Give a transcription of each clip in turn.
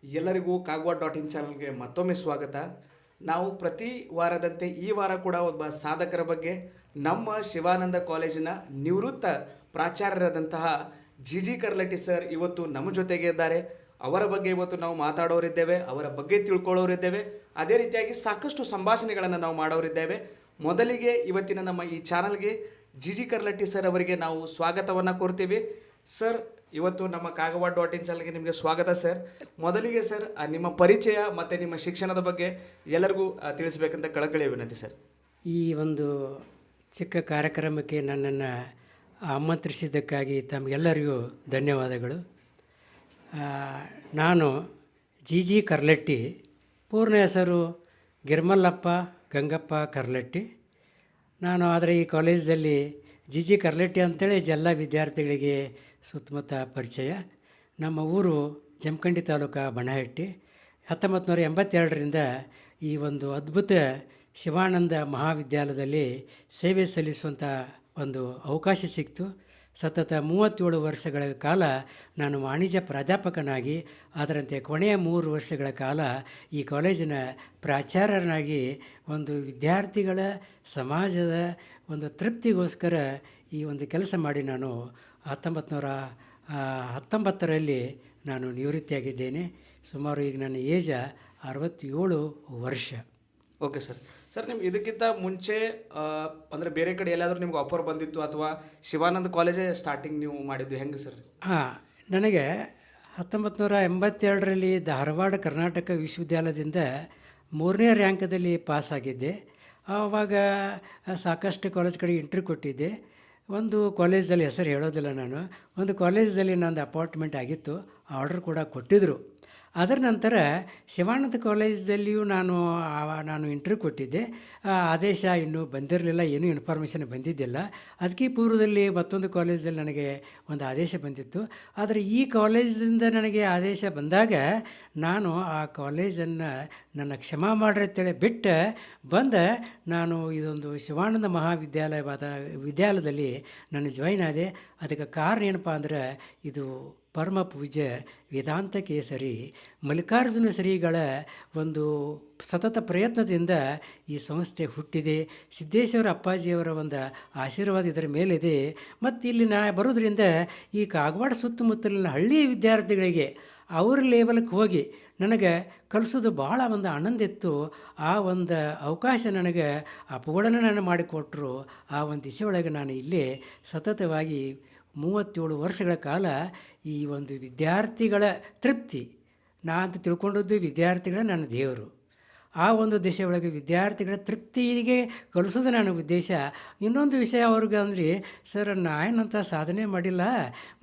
ಎಲ್ಲರಿಗೂ ಕಾಗವಾಡ್.in ಚಾನಲ್ಗೆ ಮತ್ತೊಮ್ಮೆ ಸ್ವಾಗತ. ನಾವು ಪ್ರತಿ ವಾರದಂತೆ ಈ ವಾರ ಕೂಡ ಒಬ್ಬ ಸಾಧಕರ ಬಗ್ಗೆ ನಮ್ಮ ಶಿವಾನಂದ ಕಾಲೇಜಿನ ನಿವೃತ್ತ ಪ್ರಾಚಾರ್ಯರಾದಂತಹ ಜಿ ಕರ್ಲಟ್ಟಿ ಸರ್ ಇವತ್ತು ನಮ್ಮ ಜೊತೆಗೆ ಇದ್ದಾರೆ. ಅವರ ಬಗ್ಗೆ ಇವತ್ತು ನಾವು ಮಾತಾಡೋರಿದ್ದೇವೆ, ಅವರ ಬಗ್ಗೆ ತಿಳ್ಕೊಳ್ಳೋರಿದ್ದೇವೆ. ಅದೇ ರೀತಿಯಾಗಿ ಸಾಕಷ್ಟು ಸಂಭಾಷಣೆಗಳನ್ನು ನಾವು ಮಾಡೋರಿದ್ದೇವೆ. ಮೊದಲಿಗೆ ಇವತ್ತಿನ ನಮ್ಮ ಈ ಚಾನಲ್ಗೆ ಜಿ ಕರ್ಲಟ್ಟಿ ಸರ್ ಅವರಿಗೆ ನಾವು ಸ್ವಾಗತವನ್ನು ಕೋರ್ತೀವಿ. ಸರ್, ಇವತ್ತು ನಮ್ಮ ಕಾಗವಾಡ್.in ಚಾನಲ್ಗೆ ನಿಮಗೆ ಸ್ವಾಗತ ಸರ್. ಮೊದಲಿಗೆ ಸರ್, ನಿಮ್ಮ ಪರಿಚಯ ಮತ್ತು ನಿಮ್ಮ ಶಿಕ್ಷಣದ ಬಗ್ಗೆ ಎಲ್ಲರಿಗೂ ತಿಳಿಸ್ಬೇಕಂತ ಕಳಕಳಿಯ ವಿನಂತಿ ಸರ್. ಈ ಒಂದು ಚಿಕ್ಕ ಕಾರ್ಯಕ್ರಮಕ್ಕೆ ನನ್ನನ್ನು ಆಮಂತ್ರಿಸಿದ್ದಕ್ಕಾಗಿ ತಮಗೆಲ್ಲರಿಗೂ ಧನ್ಯವಾದಗಳು. ನಾನು ಜಿ ಕರ್ಲಟ್ಟಿ, ಪೂರ್ಣ ಹೆಸರು ಗಿರ್ಮಲ್ಲಪ್ಪ ಗಂಗಪ್ಪ ಕರ್ಲಟ್ಟಿ. ನಾನು ಆದರೆ ಈ ಕಾಲೇಜಲ್ಲಿ ಜಿ ಕರ್ಲಟ್ಟಿ ಅಂತೇಳಿ ಎಲ್ಲ ವಿದ್ಯಾರ್ಥಿಗಳಿಗೆ ಸುತ್ತಮುತ್ತ ಪರಿಚಯ. ನಮ್ಮ ಊರು ಜಮಖಂಡಿ ತಾಲೂಕು ಬನಹಟ್ಟಿ. 1982ರಿಂದ ಈ ಒಂದು ಅದ್ಭುತ ಶಿವಾನಂದ ಮಹಾವಿದ್ಯಾಲಯದಲ್ಲಿ ಸೇವೆ ಸಲ್ಲಿಸುವಂಥ ಒಂದು ಅವಕಾಶ ಸಿಕ್ತು. ಸತತ 37 ವರ್ಷಗಳ ಕಾಲ ನಾನು ವಾಣಿಜ್ಯ ಪ್ರಾಧ್ಯಾಪಕನಾಗಿ, ಅದರಂತೆ ಕೊನೆಯ 3 ವರ್ಷಗಳ ಕಾಲ ಈ ಕಾಲೇಜಿನ ಪ್ರಾಚಾರ್ಯನಾಗಿ ಒಂದು ವಿದ್ಯಾರ್ಥಿಗಳ ಸಮಾಜದ ಒಂದು ತೃಪ್ತಿಗೋಸ್ಕರ ಈ ಒಂದು ಕೆಲಸ ಮಾಡಿ ನಾನು 1919ರಲ್ಲಿ ನಾನು ನಿವೃತ್ತಿಯಾಗಿದ್ದೇನೆ. ಸುಮಾರು ಈಗ ನನ್ನ ಏಜ 67 ವರ್ಷ. Okay sir. ಸರ್, ನಿಮ್ಗೆ ಇದಕ್ಕಿಂತ ಮುಂಚೆ ಅಂದರೆ ಬೇರೆ ಕಡೆ ಎಲ್ಲಾದರೂ ನಿಮ್ಗೆ ಆಫರ್ ಬಂದಿತ್ತು ಅಥವಾ ಶಿವಾನಂದ ಕಾಲೇಜೇ ಸ್ಟಾರ್ಟಿಂಗ್ ನೀವು ಮಾಡಿದ್ದು ಹೆಂಗೆ ಸರ್? ನನಗೆ 1982ರಲ್ಲಿ ಧಾರವಾಡ ಕರ್ನಾಟಕ ವಿಶ್ವವಿದ್ಯಾಲಯದಿಂದ 3ನೇ ರ್ಯಾಂಕದಲ್ಲಿ ಪಾಸಾಗಿದ್ದೆ. ಆವಾಗ ಸಾಕಷ್ಟು ಕಾಲೇಜ್ ಕಡೆ ಇಂಟ್ರ್ಯೂ ಕೊಟ್ಟಿದ್ದೆ. ಒಂದು ಕಾಲೇಜಲ್ಲಿ ಹೆಸರು ಹೇಳೋದಿಲ್ಲ ನಾನು, ಒಂದು ಕಾಲೇಜಲ್ಲಿ ನಂದು ಅಪಾಯಿಂಟ್ಮೆಂಟ್ ಆಗಿತ್ತು, ಆರ್ಡರ್ ಕೂಡ ಕೊಟ್ಟಿದ್ದರು. ಅದರ ನಂತರ ಶಿವಾನಂದ ಕಾಲೇಜಲ್ಲಿಯೂ ನಾನು ಇಂಟ್ರ್ಯೂ ಕೊಟ್ಟಿದ್ದೆ. ಆದೇಶ ಇನ್ನೂ ಬಂದಿರಲಿಲ್ಲ, ಏನೂ ಇನ್ಫಾರ್ಮೇಷನ್ ಬಂದಿದ್ದಿಲ್ಲ. ಅದಕ್ಕೆ ಪೂರ್ವದಲ್ಲಿ ಮತ್ತೊಂದು ಕಾಲೇಜಲ್ಲಿ ನನಗೆ ಒಂದು ಆದೇಶ ಬಂದಿತ್ತು. ಆದರೆ ಈ ಕಾಲೇಜಿಂದ ನನಗೆ ಆದೇಶ ಬಂದಾಗ ನಾನು ಆ ಕಾಲೇಜನ್ನು ನನ್ನ ಕ್ಷಮಾ ಮಾಡ್ರಿ ಬಿಟ್ಟು ನಾನು ಇದೊಂದು ಶಿವಾನಂದ ವಿದ್ಯಾಲಯದಲ್ಲಿ ನಾನು ಜಾಯ್ನ್ ಆದೆ. ಅದಕ್ಕೆ ಕಾರಣ ಏನಪ್ಪ ಅಂದ್ರೆ, ಇದು ಪರಮ ಪೂಜ್ಯ ವೇದಾಂತ ಕೇಸರಿ ಮಲ್ಲಿಕಾರ್ಜುನ ಶ್ರೀಗಳ ಒಂದು ಸತತ ಪ್ರಯತ್ನದಿಂದ ಈ ಸಂಸ್ಥೆ ಹುಟ್ಟಿದೆ. ಸಿದ್ದೇಶ್ವರ ಅಪ್ಪಾಜಿಯವರ ಒಂದು ಆಶೀರ್ವಾದ ಇದರ ಮೇಲಿದೆ. ಮತ್ತು ಇಲ್ಲಿ ಬರೋದ್ರಿಂದ ಈ ಕಾಗವಾಡ ಸುತ್ತಮುತ್ತಲಿನ ಹಳ್ಳಿಯ ವಿದ್ಯಾರ್ಥಿಗಳಿಗೆ ಅವ್ರ ಲೆವೆಲ್ಗೆ ಹೋಗಿ ನನಗೆ ಕಲಿಸೋದು ಭಾಳ ಒಂದು ಆನಂದ ಇತ್ತು. ಆ ಒಂದು ಅವಕಾಶ ನನಗೆ ಅಪಗಡನೆ ನಾನು ಮಾಡಿಕೊಟ್ರು. ಆ ಒಂದು ದಿಸೆ ಒಳಗೆ ನಾನು ಇಲ್ಲೇ ಸತತವಾಗಿ 37 ವರ್ಷಗಳ ಕಾಲ ಈ ಒಂದು ವಿದ್ಯಾರ್ಥಿಗಳ ತೃಪ್ತಿ, ಅಂತ ತಿಳ್ಕೊಂಡದ್ದು ವಿದ್ಯಾರ್ಥಿಗಳ ನನ್ನ ದೇವರು. ಆ ಒಂದು ದಿಶೆ ಒಳಗೆ ವಿದ್ಯಾರ್ಥಿಗಳ ತೃಪ್ತಿಗೆ ಕಲಿಸೋದು ನನ್ನ ಉದ್ದೇಶ. ಇನ್ನೊಂದು ವಿಷಯ ಅವ್ರಿಗೆ ಅಂದ್ರೆ, ಸರ್ ನಾನೇನಂತ ಸಾಧನೆ ಮಾಡಿಲ್ಲ,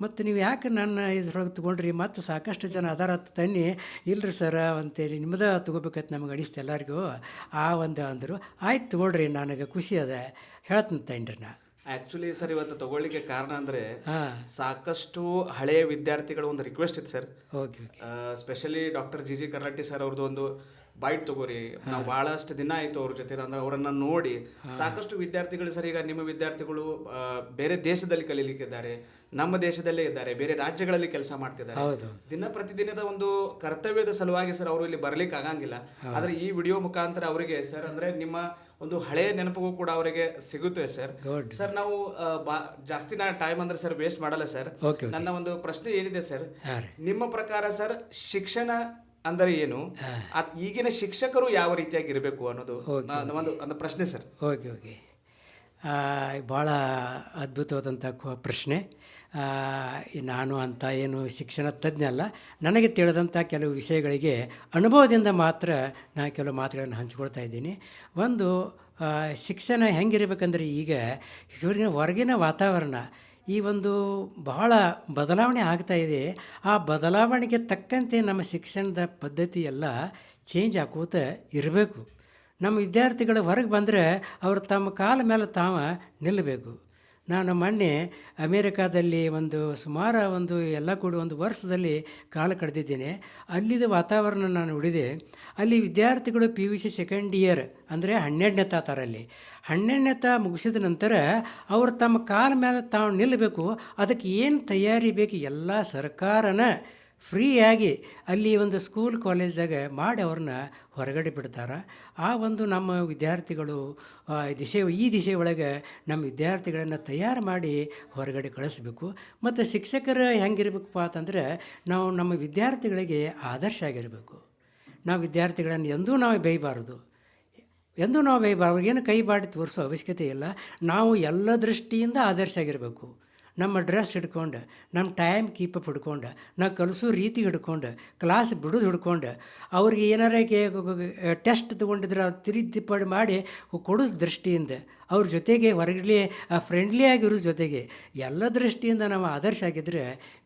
ಮತ್ತು ನೀವು ಯಾಕೆ ನನ್ನ ಇದ್ರೊಳಗೆ ತೊಗೊಂಡ್ರಿ, ಮತ್ತು ಸಾಕಷ್ಟು ಜನ ಅದಾರ ತನ್ನಿ. ಇಲ್ಲರಿ ಸರ ಅಂತೇಳಿ ನಿಮ್ಮದ ತೊಗೋಬೇಕಂತ ನಮಗೆ ಅನಿಸ್ತು ಎಲ್ಲರಿಗೂ. ಆ ಒಂದು ಅಂದರು. ಆಯ್ತು ತೊಗೊಳ್ರಿ, ನನಗೆ ಖುಷಿ ಅದ, ಹೇಳ್ತೀನಿ ತನ್ರಿ. ಆ್ಯಕ್ಚುಲಿ ಸರ್, ಇವತ್ತು ತಗೊಳ್ಳಿಕ್ಕೆ ಕಾರಣ ಅಂದರೆ ಸಾಕಷ್ಟು ಹಳೆಯ ವಿದ್ಯಾರ್ಥಿಗಳ ಒಂದು ರಿಕ್ವೆಸ್ಟ್ ಇತ್ತು sir. Okay. Specially doctor G Karlatti sir ಅವ್ರದ್ದು ಒಂದು ಬೈಟ್ ತಗೋರಿ, ನಾವು ಭಾಳಷ್ಟು ದಿನ ಆಯಿತು ಅವ್ರ ಜೊತೆ, ಅಂದ್ರೆ ಅವರನ್ನು ನೋಡಿ ಸಾಕಷ್ಟು ವಿದ್ಯಾರ್ಥಿಗಳು ಸರ್, ಈಗ ನಿಮ್ಮ ವಿದ್ಯಾರ್ಥಿಗಳು ಬೇರೆ ದೇಶದಲ್ಲಿ ಕಲೀಲಿಕ್ಕಿದ್ದಾರೆ, ನಮ್ಮ ದೇಶದಲ್ಲೇ ಇದ್ದಾರೆ, ಬೇರೆ ರಾಜ್ಯಗಳಲ್ಲಿ ಕೆಲಸ ಮಾಡ್ತಿದ್ದಾರೆ. ದಿನ ಪ್ರತಿದಿನದ ಒಂದು ಕರ್ತವ್ಯದ ಸಲುವಾಗಿ ಸರ್ ಅವರು ಇಲ್ಲಿ ಬರ್ಲಿಕ್ಕೆ ಆಗಂಗಿಲ್ಲ. ಆದರೆ ಈ ವಿಡಿಯೋ ಮುಖಾಂತರ ಅವರಿಗೆ ಸರ್ ಅಂದರೆ ನಿಮ್ಮ ಒಂದು ಹಳೆಯ ನೆನಪು ಕೂಡ ಅವರಿಗೆ ಸಿಗುತ್ತೆ ಸರ್. ಸರ್, ನಾವು ಜಾಸ್ತಿ ಟೈಮ್ ಅಂದ್ರೆ ಸರ್ ವೇಸ್ಟ್ ಮಾಡಲ್ಲ ಸರ್. ನನ್ನ ಒಂದು ಪ್ರಶ್ನೆ ಏನಿದೆ ಸರ್, ನಿಮ್ಮ ಪ್ರಕಾರ ಸರ್ ಶಿಕ್ಷಣ ಅಂದರೆ ಏನು, ಈಗಿನ ಶಿಕ್ಷಕರು ಯಾವ ರೀತಿಯಾಗಿ ಇರಬೇಕು ಅನ್ನೋದು ಒಂದು ಪ್ರಶ್ನೆ ಸರ್. ಓಕೆ. ಭಾಳ ಅದ್ಭುತವಾದಂಥ ಪ್ರಶ್ನೆ. ನಾನು ಅಂತ ಏನು ಶಿಕ್ಷಣ ತಜ್ಞ ಅಲ್ಲ. ನನಗೆ ತಿಳಿದಂಥ ಕೆಲವು ವಿಷಯಗಳಿಗೆ ಅನುಭವದಿಂದ ಮಾತ್ರ ನಾನು ಕೆಲವು ಮಾತುಗಳನ್ನು ಹಂಚ್ಕೊಳ್ತಾ ಇದ್ದೀನಿ. ಒಂದು, ಶಿಕ್ಷಣ ಹೆಂಗಿರಬೇಕಂದ್ರೆ, ಈಗ ಹೊರಗಿನ ವಾತಾವರಣ ಈ ಒಂದು ಬಹಳ ಬದಲಾವಣೆ ಆಗ್ತಾಯಿದೆ. ಆ ಬದಲಾವಣೆಗೆ ತಕ್ಕಂತೆ ನಮ್ಮ ಶಿಕ್ಷಣದ ಪದ್ಧತಿ ಎಲ್ಲ ಚೇಂಜ್ ಆಕೋತ ಇರಬೇಕು. ನಮ್ಮ ವಿದ್ಯಾರ್ಥಿಗಳು ಹೊರಗೆ ಬಂದರೆ ಅವರು ತಮ್ಮ ಕಾಲ ಮೇಲೆ ತಾವು ನಿಲ್ಲಬೇಕು. ನಾನು ಮೊನ್ನೆ ಅಮೇರಿಕಾದಲ್ಲಿ ಸುಮಾರು ಎಲ್ಲ ಕೂಡಿ 1 ವರ್ಷದಲ್ಲಿ ಕಾಲ ಕಳೆದಿದ್ದೇನೆ. ಅಲ್ಲಿದ ವಾತಾವರಣ ನಾನು ನೋಡಿದೆ. ಅಲ್ಲಿ ವಿದ್ಯಾರ್ಥಿಗಳು PUC ಸೆಕೆಂಡ್ ಇಯರ್ ಅಂದರೆ 12ನೇ ತಾರಲ್ಲಿ 12ನೇ ಮುಗಿಸಿದ ನಂತರ ಅವರು ತಮ್ಮ ಕಾಲ ಮೇಲೆ ತಾವು ನಿಲ್ಲಬೇಕು. ಅದಕ್ಕೆ ಏನು ತಯಾರಿ ಬೇಕು ಎಲ್ಲ ಸರ್ಕಾರನ ಫ್ರೀಯಾಗಿ ಅಲ್ಲಿ ಒಂದು ಸ್ಕೂಲ್ ಕಾಲೇಜಾಗ ಮಾಡಿ ಅವ್ರನ್ನ ಹೊರಗಡೆ ಬಿಡ್ತಾರೆ. ಆ ಒಂದು ನಮ್ಮ ವಿದ್ಯಾರ್ಥಿಗಳು ಈ ದಿಶೆ ಒಳಗೆ ನಮ್ಮ ವಿದ್ಯಾರ್ಥಿಗಳನ್ನು ತಯಾರು ಮಾಡಿ ಹೊರಗಡೆ ಕಳಿಸ್ಬೇಕು. ಮತ್ತು ಶಿಕ್ಷಕರು ಹೆಂಗಿರ್ಬೇಕಪ್ಪ ಅಂತಂದ್ರೆ ನಾವು ನಮ್ಮ ವಿದ್ಯಾರ್ಥಿಗಳಿಗೆ ಆದರ್ಶ ಆಗಿರಬೇಕು. ನಾವು ವಿದ್ಯಾರ್ಥಿಗಳನ್ನು ಎಂದೂ ನಾವು ಬೇಯಬಾರ್ದು, ಅವ್ರಿಗೇನು ಕೈ ಬಾಡಿ ತೋರಿಸೋ ಅವಶ್ಯಕತೆ ಇಲ್ಲ. ನಾವು ಎಲ್ಲ ದೃಷ್ಟಿಯಿಂದ ಆದರ್ಶ ಆಗಿರಬೇಕು. ನಮ್ಮ ಡ್ರೆಸ್ ಹಿಡ್ಕೊಂಡು, ನಮ್ಮ ಟೈಮ್ ಕೀಪಪ್ ಹಿಡ್ಕೊಂಡು, ನಾವು ಕಲಿಸೋ ರೀತಿ ಹಿಡ್ಕೊಂಡು, ಕ್ಲಾಸ್ ಬಿಡೋದು ಹಿಡ್ಕೊಂಡು, ಅವ್ರಿಗೆ ಏನಾರ ಟೆಸ್ಟ್ ತೊಗೊಂಡಿದ್ರೆ ಅವ್ರು ತಿರುಪಡಿ ಮಾಡಿ ಕೊಡೋ ದೃಷ್ಟಿಯಿಂದ, ಅವ್ರ ಜೊತೆಗೆ ಹೊರಗಡೆ ಫ್ರೆಂಡ್ಲಿ ಆಗಿರೋ ಜೊತೆಗೆ ಎಲ್ಲ ದೃಷ್ಟಿಯಿಂದ ನಾವು ಆದರ್ಶ ಆಗಿದ್ದರೆ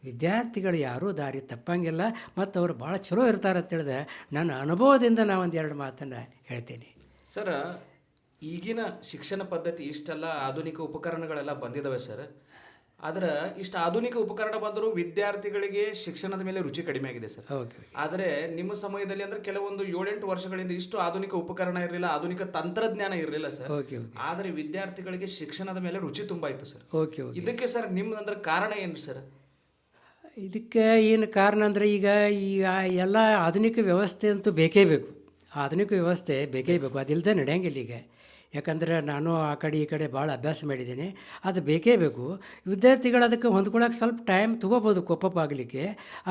ವಿದ್ಯಾರ್ಥಿಗಳು ಯಾರೂ ದಾರಿ ತಪ್ಪಂಗಿಲ್ಲ ಮತ್ತು ಅವರು ಭಾಳ ಚಲೋ ಇರ್ತಾರೆ ಅಂತೇಳಿದೆ ನನ್ನ ಅನುಭವದಿಂದ ನಾನು ಒಂದೆರಡು ಮಾತನ್ನು ಹೇಳ್ತೀನಿ. ಸರ್, ಈಗಿನ ಶಿಕ್ಷಣ ಪದ್ಧತಿ ಇಷ್ಟೆಲ್ಲ ಆಧುನಿಕ ಉಪಕರಣಗಳೆಲ್ಲ ಬಂದಿದ್ದಾವೆ ಸರ್. ಆದ್ರೆ ಇಷ್ಟು ಆಧುನಿಕ ಉಪಕರಣ ಬಂದರೂ ವಿದ್ಯಾರ್ಥಿಗಳಿಗೆ ಶಿಕ್ಷಣದ ಮೇಲೆ ರುಚಿ ಕಡಿಮೆ ಆಗಿದೆ ಸರ್. ಆದರೆ ನಿಮ್ಮ ಸಮಯದಲ್ಲಿ ಅಂದ್ರೆ ಕೆಲವೊಂದು 7-8 ವರ್ಷಗಳಿಂದ ಇಷ್ಟು ಆಧುನಿಕ ಉಪಕರಣ ಇರಲಿಲ್ಲ, ಆಧುನಿಕ ತಂತ್ರಜ್ಞಾನ ಇರಲಿಲ್ಲ ಸರ್. ಆದರೆ ವಿದ್ಯಾರ್ಥಿಗಳಿಗೆ ಶಿಕ್ಷಣದ ಮೇಲೆ ರುಚಿ ತುಂಬ ಇತ್ತು ಸರ್. ಇದಕ್ಕೆ ಸರ್ ನಿಮ್ದಂದ್ರೆ ಕಾರಣ ಏನು ಸರ್? ಇದಕ್ಕೆ ಏನು ಕಾರಣ ಅಂದರೆ ಈಗ ಎಲ್ಲ ಆಧುನಿಕ ವ್ಯವಸ್ಥೆ ಅಂತೂ ಬೇಕೇ ಬೇಕು. ಆಧುನಿಕ ವ್ಯವಸ್ಥೆ ಬೇಕೇ ಬೇಕು, ಅದಿಲ್ಲದೆ ನಡೆಯಂಗಿಲ್ಲ ಈಗ. ಯಾಕಂದರೆ ನಾನು ಆ ಕಡೆ ಈ ಕಡೆ ಭಾಳ ಅಭ್ಯಾಸ ಮಾಡಿದ್ದೀನಿ, ಅದು ಬೇಕೇ ಬೇಕು. ವಿದ್ಯಾರ್ಥಿಗಳು ಅದಕ್ಕೆ ಹೊಂದ್ಕೊಳ್ಳೋಕೆ ಸ್ವಲ್ಪ ಟೈಮ್ ತೊಗೋಬೋದು ಕೋಪಪ್ ಆಗಲಿಕ್ಕೆ.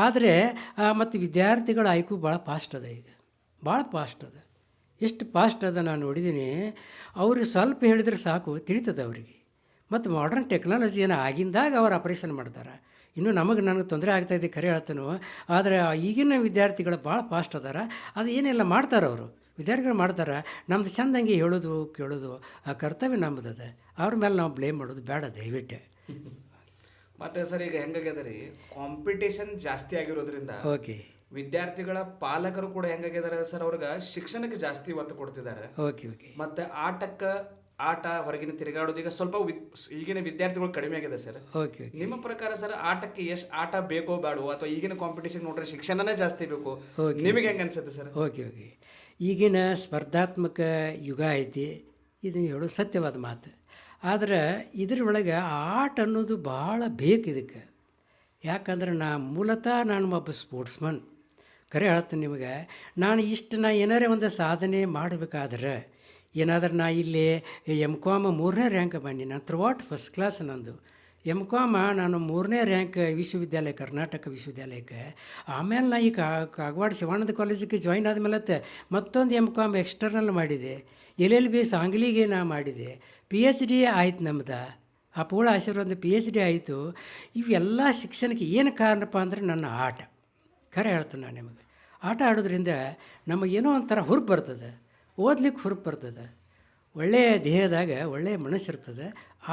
ಆದರೆ ಮತ್ತು ವಿದ್ಯಾರ್ಥಿಗಳ ಐಕ್ಯೂ ಭಾಳ ಫಾಸ್ಟ್ ಅದ, ಈಗ ಭಾಳ ಫಾಸ್ಟ್ ಅದ. ಎಷ್ಟು ಫಾಸ್ಟ್ ಅದ ನಾನು ನೋಡಿದ್ದೀನಿ. ಅವ್ರಿಗೆ ಸ್ವಲ್ಪ ಹೇಳಿದ್ರೆ ಸಾಕು ತಿಳಿತದೆ ಅವರಿಗೆ. ಮತ್ತು ಮಾಡ್ರನ್ ಟೆಕ್ನಾಲಜಿಯನ್ನು ಆಗಿಂದಾಗ ಅವ್ರು ಆಪರೇಷನ್ ಮಾಡ್ತಾರೆ. ಇನ್ನೂ ನನಗೆ ತೊಂದರೆ ಆಗ್ತಾಯಿದೆ ಖರೆ ಹೇಳ್ತಾನೋ. ಆದರೆ ಈಗಿನ ವಿದ್ಯಾರ್ಥಿಗಳು ಭಾಳ ಫಾಸ್ಟ್ ಅದಾರ. ಅದು ಏನೆಲ್ಲ ಮಾಡ್ತಾರೆ ಅವರು ವಿದ್ಯಾರ್ಥಿಗಳು ಮಾಡ್ತಾರೆ. ನಮ್ದು ಚೆಂದಂಗೆ ಹೇಳೋದು ಕೇಳೋದು ಆ ಕರ್ತವ್ಯ ನಮ್ಮದದ. ಅವ್ರ ಮೇಲೆ ನಾವು ಬ್ಲೇಮ್ ಮಾಡೋದು ಬೇಡ ದಯವಿಟ್ಟು. ಮತ್ತು ಸರ್ ಈಗ ಹೆಂಗಾಗ್ಯದ ರೀ, ಕಾಂಪಿಟೇಷನ್ ಜಾಸ್ತಿ ಆಗಿರೋದ್ರಿಂದ ವಿದ್ಯಾರ್ಥಿಗಳ ಪಾಲಕರು ಕೂಡ ಹೆಂಗಾಗಿದ್ದಾರೆ ಸರ್, ಅವ್ರಿಗೆ ಶಿಕ್ಷಣಕ್ಕೆ ಜಾಸ್ತಿ ಒತ್ತು ಕೊಡ್ತಿದ್ದಾರೆ. ಮತ್ತು ಆಟ ಹೊರಗಿನ ತಿರುಗಾಡೋದು ಈಗ ಸ್ವಲ್ಪ ಈಗಿನ ವಿದ್ಯಾರ್ಥಿಗಳು ಕಡಿಮೆ ಆಗಿದೆ ಸರ್. ನಿಮ್ಮ ಪ್ರಕಾರ ಸರ್ ಆಟಕ್ಕೆ ಎಷ್ಟು ಆಟ ಬೇಕೋ ಬೇಡವೋ, ಅಥವಾ ಈಗಿನ ಕಾಂಪಿಟೇಷನ್ ನೋಡ್ರೆ ಶಿಕ್ಷಣನೇ ಜಾಸ್ತಿ ಬೇಕು, ನಿಮಗೆ ಹೆಂಗೆ ಅನ್ಸುತ್ತೆ ಸರ್? ಈಗಿನ ಸ್ಪರ್ಧಾತ್ಮಕ ಯುಗ ಐತಿ, ಇದು ಹೇಳೋದು ಸತ್ಯವಾದ ಮಾತು. ಆದರೆ ಇದ್ರೊಳಗೆ ಆಟ ಅನ್ನೋದು ಭಾಳ ಬೇಕು ಇದಕ್ಕೆ. ಯಾಕಂದ್ರೆ ಮೂಲತಃ ಒಬ್ಬ ಸ್ಪೋರ್ಟ್ಸ್ಮನ್. ಖರೆ ಹೇಳ್ತೀನಿ ನಿಮಗೆ, ನಾ ಏನಾರೇ ಒಂದು ಸಾಧನೆ ಮಾಡಬೇಕಾದ್ರೆ ಏನಾದ್ರೆ ಇಲ್ಲಿ M.Com 3ನೇ ರ್ಯಾಂಕ್ ಬನ್ನಿ. ನಾನು ಥ್ರೂಔಟ್ ಫಸ್ಟ್ ಕ್ಲಾಸ್ ನಂದು. M.Com ನಾನು 3ನೇ ರ್ಯಾಂಕ್ ವಿಶ್ವವಿದ್ಯಾಲಯ, ಕರ್ನಾಟಕ ವಿಶ್ವವಿದ್ಯಾಲಯಕ್ಕೆ. ಆಮೇಲೆ ನಾ ಈ ಕಾಗವಾಡ ಶಿವಾನಂದ ಕಾಲೇಜಿಗೆ ಜಾಯಿನ್ ಆದಮೇಲೆ ಮತ್ತೊಂದು M.Com ಎಕ್ಸ್ಟರ್ನಲ್ ಮಾಡಿದೆ. LLB ಸಾಂಗ್ಲಿಗೆ ನಾ ಮಾಡಿದೆ. PhD ಆಯ್ತು ನಮ್ದು. ಅಪೂಳ ಆಶೀರ್ವಾದ PhD ಆಯಿತು. ಇವೆಲ್ಲ ಶಿಕ್ಷಣಕ್ಕೆ ಏನು ಕಾರಣಪ್ಪ ಅಂದರೆ ನನ್ನ ಆಟ. ಖರೆ ಹೇಳ್ತೀನಿ ನಾನು ನಿಮಗೆ. ಆಟ ಆಡೋದ್ರಿಂದ ನಮಗೇನೋ ಒಂಥರ ಹುರುಪು ಬರ್ತದೆ, ಓದ್ಲಿಕ್ಕೆ ಹುರುಪು ಬರ್ತದೆ, ಒಳ್ಳೆಯ ದೇಹದಾಗ ಒಳ್ಳೆಯ ಮನಸ್ಸಿರ್ತದೆ.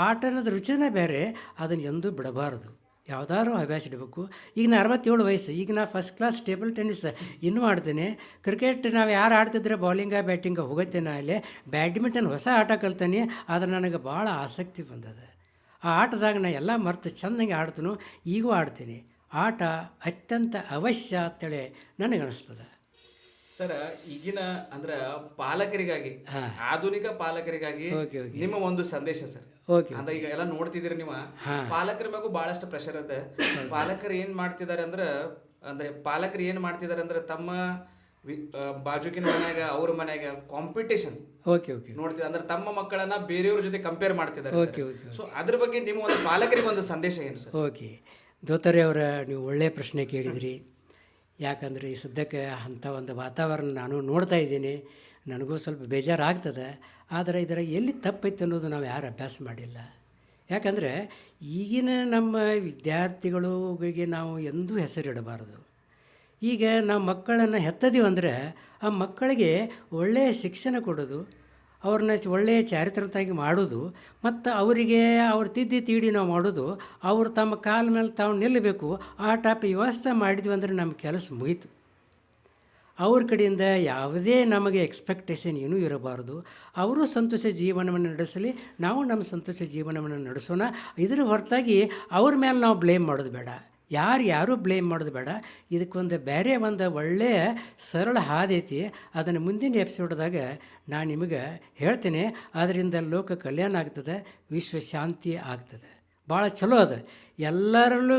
ಆಟ ಅನ್ನೋದು ರುಚಿನೇ ಬೇರೆ, ಅದನ್ನು ಎಂದೂ ಬಿಡಬಾರ್ದು. ಯಾವುದಾದ್ರು ಅಭ್ಯಾಸ ಇಡಬೇಕು. ಈಗ ನಾ 67 ವಯಸ್ಸು, ಈಗ ನಾ ಫಸ್ಟ್ ಕ್ಲಾಸ್ ಟೇಬಲ್ ಟೆನ್ನಿಸ್ ಇನ್ನೂ ಆಡ್ತೇನೆ. ಕ್ರಿಕೆಟ್ ನಾವು ಯಾರು ಆಡ್ತಿದ್ರೆ ಬೌಲಿಂಗ ಹೋಗುತ್ತೇನೆ. ಅಲ್ಲಿ ಬ್ಯಾಡ್ಮಿಂಟನ್ ಹೊಸ ಆಟ ಕಲ್ತೇನೆ. ಆದರೆ ನನಗೆ ಭಾಳ ಆಸಕ್ತಿ ಬಂದದ. ಆ ಆಟದಾಗ ನಾ ಎಲ್ಲ ಮರ್ತು ಚೆನ್ನಾಗಿ ಆಡ್ತೀನಿ, ಈಗೂ ಆಡ್ತೀನಿ. ಆಟ ಅತ್ಯಂತ ಅವಶ್ಯ ಅಂತೇಳಿ ನನಗನ್ನಿಸ್ತದೆ ಸರ್. ಈಗಿನ ಅಂದ್ರೆ ಪಾಲಕರಿಗಾಗಿ, ಆಧುನಿಕ ಪಾಲಕರಿಗಾಗಿ ನಿಮ್ಮ ಒಂದು ಸಂದೇಶ ಸರ್. ಅಂದ್ರೆ ಈಗ ಎಲ್ಲ ನೋಡ್ತಿದ್ದೀರಿ ನೀವು, ಪಾಲಕರ ಮ್ಯಾಗೂ ಬಹಳಷ್ಟು ಪ್ರೆಷರ್ ಇದೆ. ಪಾಲಕರು ಏನ್ ಮಾಡ್ತಿದ್ದಾರೆ ಅಂದ್ರೆ ತಮ್ಮ ಬಾಜುಕಿನ ಮನ್ಯಾಗ ಅವ್ರ ಮನ್ಯಾಗ ಕಾಂಪಿಟೇಷನ್ ನೋಡ್ತಿದ್ದಾರೆ. ಅಂದ್ರೆ ತಮ್ಮ ಮಕ್ಕಳನ್ನ ಬೇರೆಯವ್ರ ಜೊತೆ ಕಂಪೇರ್ ಮಾಡ್ತಿದ್ದಾರೆ. ಸೊ ಅದ್ರ ಬಗ್ಗೆ ನಿಮ್ಮ ಒಂದು ಪಾಲಕರಿಗೆ ಒಂದು ಸಂದೇಶ ಏನು ಸರ್? ದೋತರೆ ಅವರ, ನೀವು ಒಳ್ಳೆಯ ಪ್ರಶ್ನೆ ಕೇಳಿದ್ರಿ. ಯಾಕಂದರೆ ಈ ಸದ್ಯಕ್ಕೆ ಅಂಥ ಒಂದು ವಾತಾವರಣ ನಾನು ನೋಡ್ತಾ ಇದ್ದೀನಿ. ನನಗೂ ಸ್ವಲ್ಪ ಬೇಜಾರಾಗ್ತದೆ. ಆದರೆ ಇದರ ಎಲ್ಲಿ ತಪ್ಪೈತೆ ಅನ್ನೋದು ನಾವು ಯಾರು ಅಭ್ಯಾಸ ಮಾಡಿಲ್ಲ. ಯಾಕಂದರೆ ಈಗಿನ ನಮ್ಮ ವಿದ್ಯಾರ್ಥಿಗಳಿಗೆ ನಾವು ಎಂದೂ ಹೆಸರಿಡಬಾರ್ದು. ಈಗ ನಾವು ಮಕ್ಕಳನ್ನು ಹೆತ್ತದೀವಿ ಅಂದರೆ ಆ ಮಕ್ಕಳಿಗೆ ಒಳ್ಳೆಯ ಶಿಕ್ಷಣ ಕೊಡೋದು, ಅವ್ರನ್ನ ಒಳ್ಳೆಯ ಚಾರಿತ್ರತಾಗಿ ಮಾಡೋದು, ಮತ್ತು ಅವರಿಗೆ ಅವ್ರು ತೀಡಿ ನಾವು ಮಾಡೋದು, ಅವರು ತಮ್ಮ ಕಾಲ ಮೇಲೆ ತಾವು ನಿಲ್ಲಬೇಕು. ಆ ಟೈಪ್ ವ್ಯವಸ್ಥೆ ಮಾಡಿದ್ವಿ ಅಂದರೆ ನಮ್ಮ ಕೆಲಸ ಮುಗೀತು. ಅವ್ರ ಕಡೆಯಿಂದ ಯಾವುದೇ ನಮಗೆ ಎಕ್ಸ್ಪೆಕ್ಟೇಷನ್ ಏನೂ ಇರಬಾರ್ದು. ಅವರು ಸಂತೋಷ ಜೀವನವನ್ನು ನಡೆಸಲಿ, ನಾವು ನಮ್ಮ ಸಂತೋಷ ಜೀವನವನ್ನು ನಡೆಸೋಣ. ಇದರ ಹೊರತಾಗಿ ಅವ್ರ ಮೇಲೆ ನಾವು ಬ್ಲೇಮ್ ಮಾಡೋದು ಬೇಡ, ಯಾರು ಬ್ಲೇಮ್ ಮಾಡೋದು ಬೇಡ. ಇದಕ್ಕೊಂದು ಬೇರೆ ಒಂದು ಒಳ್ಳೆಯ ಸರಳ ಹಾದಿ ಐತಿ. ಅದನ್ನು ಮುಂದಿನ ಎಪಿಸೋಡ್ದಾಗ ನಾನು ನಿಮಗೆ ಹೇಳ್ತೇನೆ. ಅದರಿಂದ ಲೋಕ ಕಲ್ಯಾಣ ಆಗ್ತದೆ, ವಿಶ್ವ ಶಾಂತಿ ಆಗ್ತದೆ. ಭಾಳ ಚಲೋ ಅದ. ಎಲ್ಲರಲ್ಲೂ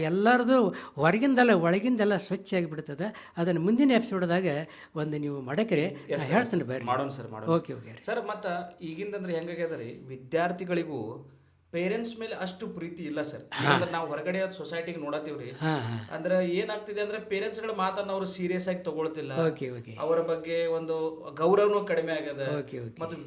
ಎಲ್ಲರದು ಹೊರಗಿಂದಲ್ಲ ಒಳಗಿಂದೆಲ್ಲ ಸ್ವಚ್ಛ ಆಗಿಬಿಡ್ತದೆ. ಅದನ್ನು ಮುಂದಿನ ಎಪಿಸೋಡ್ದಾಗ ಒಂದು ನೀವು ಮಾಡಕ್ರಿ ಹೇಳ್ತೀನಿ ಬರ್ರಿ. ಮಾಡೋಣ ಸರ್, ಮಾಡೋಣ. ಓಕೆ ಓಕೆ ಸರ್, ಮತ್ತು ಈಗಿಂದಂದ್ರೆ ಹೆಂಗಾಗ್ಯದ ರೀ, ವಿದ್ಯಾರ್ಥಿಗಳಿಗೂ ಪೇರೆಂಟ್ಸ್ ಮೇಲೆ ಅಷ್ಟು ಪ್ರೀತಿ ಇಲ್ಲ ಸರ್. ಯಾಕಂದ್ರೆ ನಾವು ಹೊರಗಡೆ ಸೊಸೈಟಿಗೆ ನೋಡತ್ತೀವ್ರಿ. ಹಾಂ ಹಾಂ ಅಂದ್ರೆ ಏನಾಗ್ತಿದೆ ಅಂದ್ರೆ ಪೇರೆಂಟ್ಸ್ಗಳ ಮಾತನ್ನ ಅವರು ಸೀರಿಯಸ್ ಆಗಿ ತಗೊಳ್ತಿಲ್ಲ. ಓಕೆ ಓಕೆ ಅವರ ಬಗ್ಗೆ ಒಂದು ಗೌರವನೂ ಕಡಿಮೆ ಆಗ್ಯದ. ಓಕೆ ಓಕೆ ಮತ್ತು